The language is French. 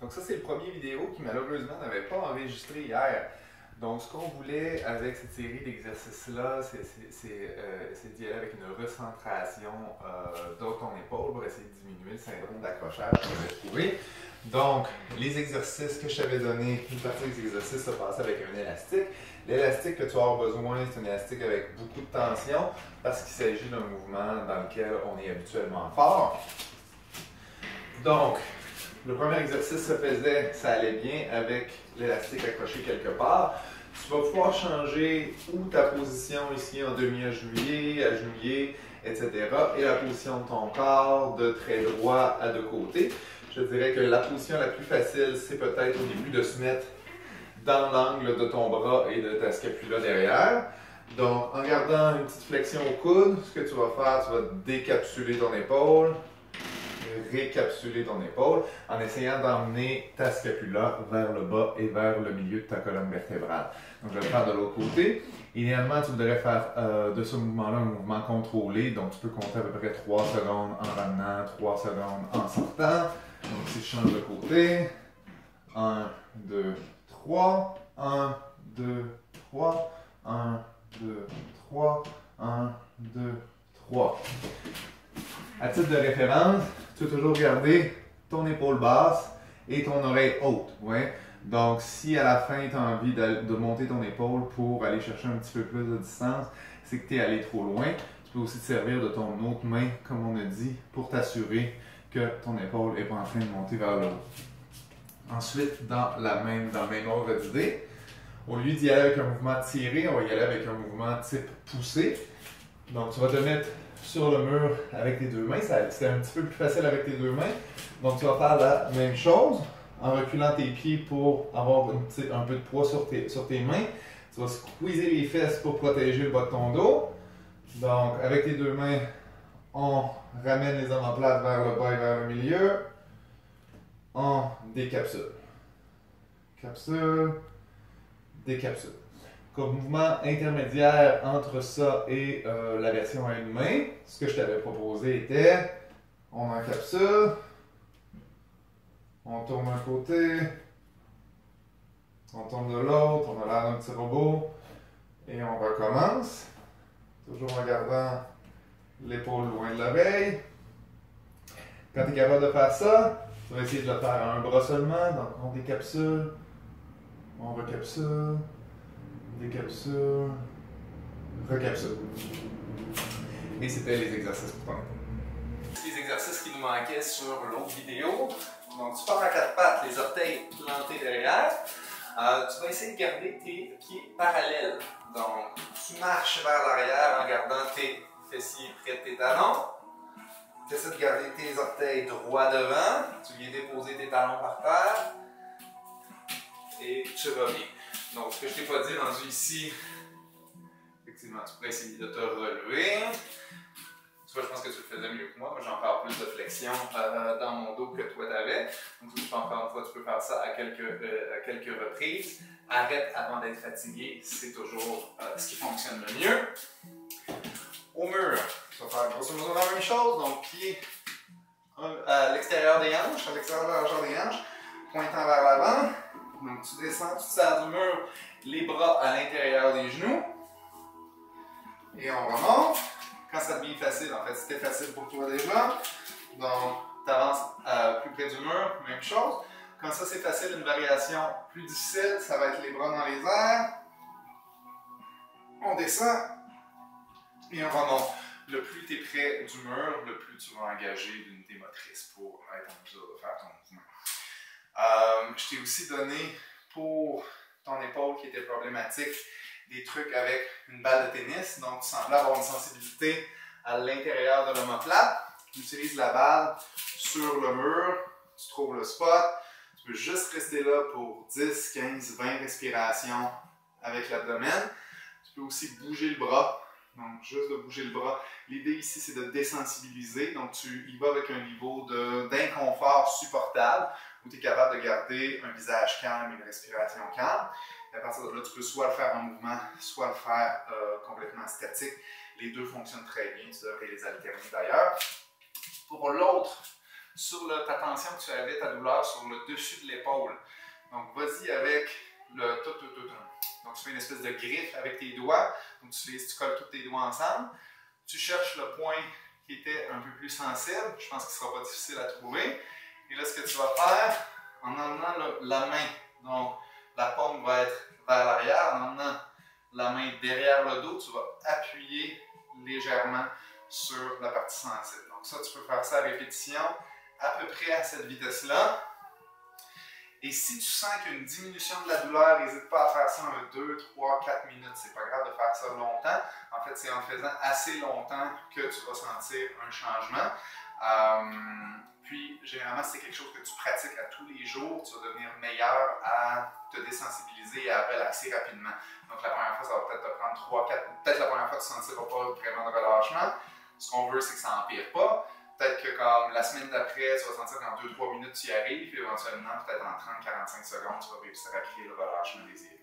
Donc ça, c'est le premier vidéo qui malheureusement n'avait pas enregistré hier. Donc ce qu'on voulait avec cette série d'exercices-là, c'est d'y aller avec une recentration de ton épaule pour essayer de diminuer le syndrome d'accrochage qu'on avait trouvé. Donc, les exercices que je t'avais donnés, une partie des exercices se passe avec un élastique. L'élastique que tu vas avoir besoin, c'est un élastique avec beaucoup de tension parce qu'il s'agit d'un mouvement dans lequel on est habituellement fort. Donc, le premier exercice se faisait, ça allait bien avec l'élastique accroché quelque part. Tu vas pouvoir changer ou ta position ici en demi-agenouillé, agenouillé, etc. et la position de ton corps de trait droit à deux côtés. Je dirais que la position la plus facile, c'est peut-être au début de se mettre dans l'angle de ton bras et de ta scapula derrière. Donc, en gardant une petite flexion au coude, ce que tu vas faire, tu vas décapsuler ton épaule, récapsuler ton épaule, en essayant d'emmener ta scapula vers le bas et vers le milieu de ta colonne vertébrale. Donc, je vais le faire de l'autre côté. Idéalement, tu voudrais faire de ce mouvement-là un mouvement contrôlé. Donc, tu peux compter à peu près 3 secondes en ramenant, 3 secondes en sortant. Donc, si je change de côté, 1, 2, 3, 1, 2, 3, 1, 2, 3, 1, 2, 3. À titre de référence, tu veux toujours garder ton épaule basse et ton oreille haute. Ouais? Donc, si à la fin, tu as envie de monter ton épaule pour aller chercher un petit peu plus de distance, c'est que tu es allé trop loin. Tu peux aussi te servir de ton autre main, comme on a dit, pour t'assurer que ton épaule n'est pas en train de monter vers le haut. Ensuite, dans le même ordre d'idée, au lieu d'y aller avec un mouvement tiré, on va y aller avec un mouvement type poussé. Donc, tu vas te mettre sur le mur avec tes deux mains. C'est un petit peu plus facile avec tes deux mains. Donc, tu vas faire la même chose en reculant tes pieds pour avoir un peu de poids sur tes mains. Tu vas squeezer les fesses pour protéger le bas de ton dos. Donc, avec tes deux mains, on ramène les omoplates vers le bas et vers le milieu. On décapsule. Capsule, décapsule. Comme mouvement intermédiaire entre ça et la version à une main, ce que je t'avais proposé était, on encapsule, on tourne d'un côté, on tourne de l'autre, on a l'air d'un petit robot, et on recommence, toujours en gardant l'épaule loin de l'oreille. Quand tu es capable de faire ça, tu vas essayer de le faire à un bras seulement, donc on décapsule, on recapsule, décapsule, recapsule. Et c'était les exercices pour ton épaule. Les exercices qui nous manquaient sur l'autre vidéo. Donc tu pars à quatre pattes, les orteils plantés derrière. Tu vas essayer de garder tes pieds parallèles. Donc tu marches vers l'arrière en gardant tes fessiers près de tes talons. Tu essaies de garder tes orteils droits devant. Tu viens déposer tes talons par terre. Et tu reviens. Donc, ce que je t'ai pas dit rendu ici, effectivement, tu pourrais essayer de te relever. Tu vois, je pense que tu le faisais mieux que moi. Moi, j'ai encore plus de flexion dans mon dos que toi t'avais. Donc, encore une fois, tu peux faire ça à quelques reprises. Arrête avant d'être fatigué, c'est toujours ce qui fonctionne le mieux. Au mur, tu vas faire grosso modo la même chose. Donc, pied à l'extérieur des hanches, à l'extérieur de la largeur des hanches, pointant vers l'avant. Donc, tu descends, tu te sers du mur, les bras à l'intérieur des genoux. Et on remonte. Quand ça devient facile, en fait, c'était facile pour toi déjà. Donc, tu avances plus près du mur, même chose. Quand ça c'est facile, une variation plus difficile, ça va être les bras dans les airs. On descend et on remonte. Le plus tu es près du mur, le plus tu vas engager l'unité motrice pour être en mesure de faire ton mouvement. Je t'ai aussi donné pour ton épaule qui était problématique des trucs avec une balle de tennis. Donc, tu semblais avoir une sensibilité à l'intérieur de l'omoplate. Tu utilises la balle sur le mur, tu trouves le spot. Tu peux juste rester là pour 10, 15, 20 respirations avec l'abdomen. Tu peux aussi bouger le bras. Donc, juste de bouger le bras. L'idée ici, c'est de désensibiliser. Donc, tu y vas avec un niveau d'inconfort supportable où tu es capable de garder un visage calme et une respiration calme. Et à partir de là, tu peux soit le faire en mouvement, soit le faire complètement statique. Les deux fonctionnent très bien. Tu devrais les alterner d'ailleurs. Pour l'autre sur ta tension que tu avais, ta douleur sur le dessus de l'épaule. Donc, vas-y avec le Donc, tu fais une espèce de griffe avec tes doigts. Donc, tu colles tous tes doigts ensemble. Tu cherches le point qui était un peu plus sensible. Je pense qu'il ne sera pas difficile à trouver. Et là, ce que tu vas faire, en emmenant la main, donc la paume va être vers l'arrière, en emmenant la main derrière le dos, tu vas appuyer légèrement sur la partie sensible. Donc ça, tu peux faire ça à répétition, à peu près à cette vitesse-là. Et si tu sens qu'il y a une diminution de la douleur, n'hésite pas à faire ça en 2, 3, 4 minutes. C'est pas grave de faire ça longtemps. En fait, c'est en faisant assez longtemps que tu vas sentir un changement. Puis, généralement, c'est quelque chose que tu pratiques à tous les jours, tu vas devenir meilleur à te désensibiliser et à relaxer rapidement. Donc, la première fois, ça va peut-être te prendre 3, 4, peut-être la première fois, tu ne sentiras pas vraiment de relâchement. Ce qu'on veut, c'est que ça n'empire pas. Peut-être que comme la semaine d'après, tu vas sentir qu'en 2-3 minutes, tu y arrives, puis éventuellement, peut-être en 30-45 secondes, tu vas réussir à créer le relâchement désiré.